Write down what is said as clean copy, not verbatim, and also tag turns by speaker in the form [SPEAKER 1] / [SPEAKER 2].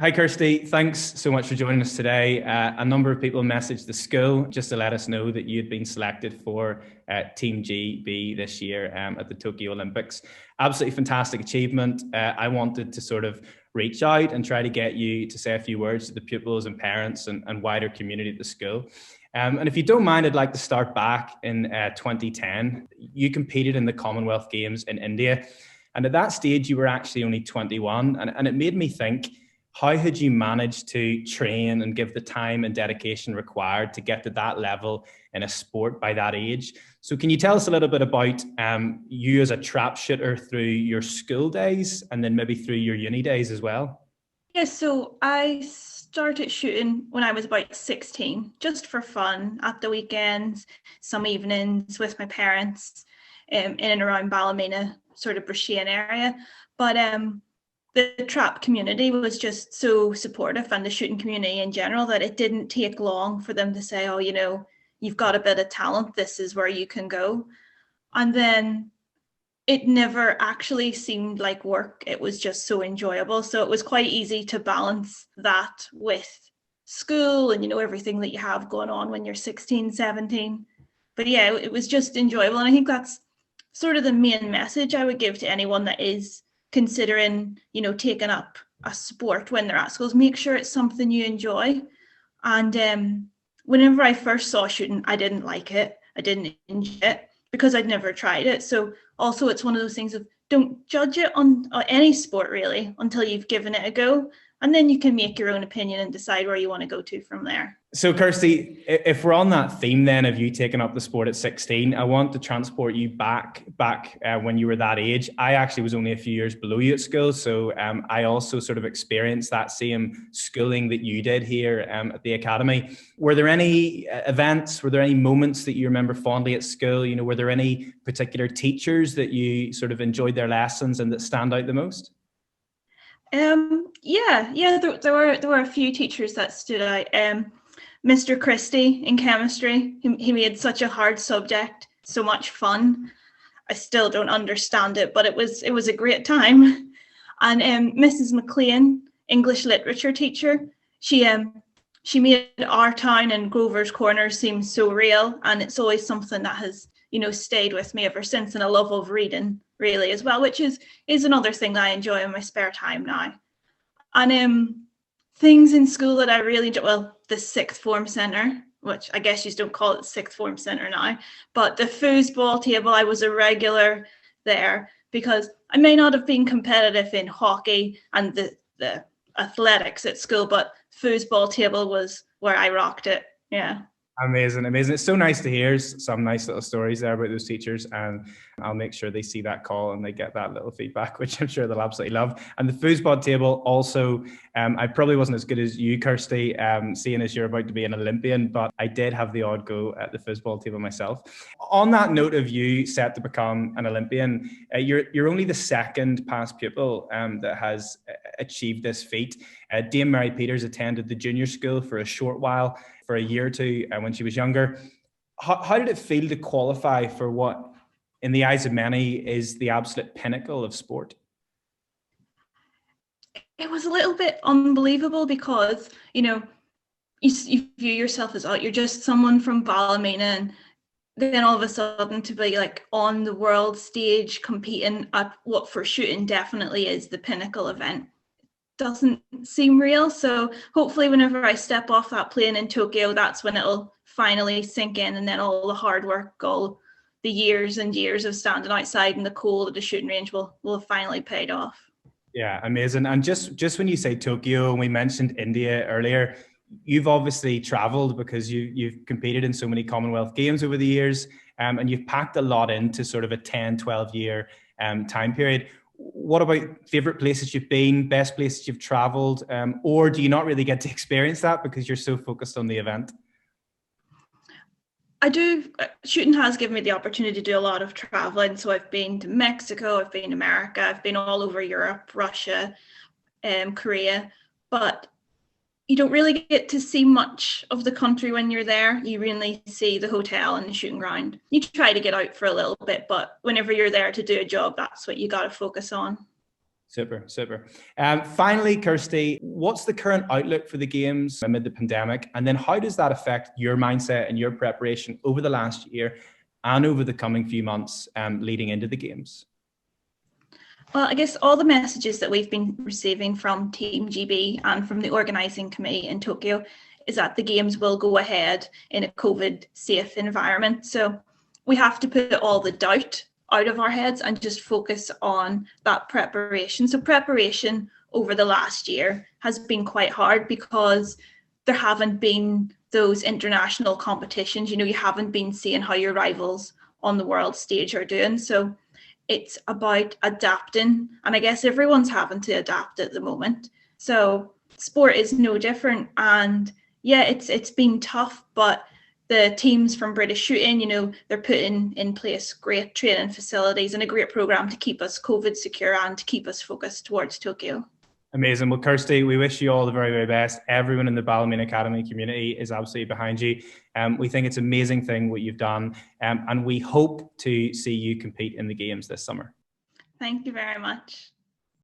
[SPEAKER 1] Hi, Kirsty. Thanks so much for joining us today. A number of people messaged the school just to let us know that you'd been selected for Team GB this year at the Tokyo Olympics. Absolutely fantastic achievement. I wanted to sort of reach out and try to get you to say a few words to the pupils and parents and wider community at the school. And if you don't mind, I'd like to start back in 2010. You competed in the Commonwealth Games in India. And at that stage, you were actually only 21. And it made me think, how had you managed to train and give the time and dedication required to get to that level in a sport by that age? So can you tell us a little bit about you as a trap shooter through your school days and then maybe through your uni days as well?
[SPEAKER 2] Yeah, so I started shooting when I was about 16, just for fun at the weekends, some evenings with my parents in and around Ballymena, sort of Brishean area. But the trap community was just so supportive, and the shooting community in general, that it didn't take long for them to say, oh, you've got a bit of talent, this is where you can go. And then it never actually seemed like work. It was just so enjoyable. So it was quite easy to balance that with school and, everything that you have going on when you're 16, 17. But yeah, it was just enjoyable. And I think that's sort of the main message I would give to anyone that is considering, taking up a sport when they're at schools. Make sure it's something you enjoy. And whenever I first saw shooting, I didn't like it. I didn't enjoy it because I'd never tried it. So also it's one of those things of, don't judge it on any sport really until you've given it a go. And then you can make your own opinion and decide where you want to go to from there.
[SPEAKER 1] So, Kirsty, if we're on that theme then of you taking up the sport at 16, I want to transport you back when you were that age. I actually was only a few years below you at school, so I also sort of experienced that same schooling that you did here at the academy. Were there any events, were there any moments that you remember fondly at school? Were there any particular teachers that you sort of enjoyed their lessons and that stand out the most?
[SPEAKER 2] There were a few teachers that stood out. Mr. Kirsty in chemistry, he made such a hard subject so much fun. I still don't understand it, but it was a great time. And Mrs. McLean, English literature teacher, she made our town and Grover's Corner seem so real, and it's always something that has stayed with me ever since, and a love of reading really as well, which is another thing that I enjoy in my spare time now. And things in school that I really enjoy, well, the sixth form centre, which I guess you don't call it sixth form centre now, but the foosball table, I was a regular there because I may not have been competitive in hockey and the athletics at school, but foosball table was where I rocked it. Yeah.
[SPEAKER 1] Amazing, amazing. It's so nice to hear some nice little stories there about those teachers, and I'll make sure they see that call and they get that little feedback, which I'm sure they'll absolutely love. And the foosball table also, I probably wasn't as good as you, Kirsty, seeing as you're about to be an Olympian, but I did have the odd go at the foosball table myself. On that note of you set to become an Olympian, you're only the second past pupil that has achieved this feat. Dame Mary Peters attended the junior school for a short while, for a year or two when she was younger. How did it feel to qualify for what, in the eyes of many, is the absolute pinnacle of sport?
[SPEAKER 2] It was a little bit unbelievable because, you view yourself as, oh, you're just someone from Ballymena, and then all of a sudden to be like on the world stage competing at what for shooting definitely is the pinnacle event doesn't seem real. So hopefully whenever I step off that plane in Tokyo, that's when it'll finally sink in, and then all the hard work, all the years and years of standing outside in the cold at the shooting range will have finally paid off.
[SPEAKER 1] Yeah, amazing. And just when you say Tokyo, and we mentioned India earlier, you've obviously traveled because you've competed in so many Commonwealth Games over the years, and you've packed a lot into sort of a 10, 12-year time period. What about favorite places you've been, best places you've traveled, or do you not really get to experience that because you're so focused on the event?
[SPEAKER 2] I do. Shooting has given me the opportunity to do a lot of traveling. So I've been to Mexico, I've been to America, I've been all over Europe, Russia, Korea, but you don't really get to see much of the country when you're there. You really see the hotel and the shooting ground. You try to get out for a little bit, but whenever you're there to do a job, that's what you got to focus on.
[SPEAKER 1] Super, super. Finally, Kirsty, what's the current outlook for the Games amid the pandemic? And then how does that affect your mindset and your preparation over the last year and over the coming few months leading into the Games?
[SPEAKER 2] Well, I guess all the messages that we've been receiving from Team GB and from the organising committee in Tokyo is that the Games will go ahead in a COVID-safe environment. So we have to put all the doubt out of our heads and just focus on that preparation. So preparation over the last year has been quite hard because there haven't been those international competitions. You haven't been seeing how your rivals on the world stage are doing. So it's about adapting. And I guess everyone's having to adapt at the moment. So sport is no different. And yeah, it's been tough, but the teams from British Shooting, they're putting in place great training facilities and a great program to keep us COVID secure and to keep us focused towards Tokyo.
[SPEAKER 1] Amazing. Well, Kirsty, we wish you all the very, very best. Everyone in the Ballymena Academy community is absolutely behind you. We think it's an amazing thing what you've done, and we hope to see you compete in the Games this summer.
[SPEAKER 2] Thank you very much.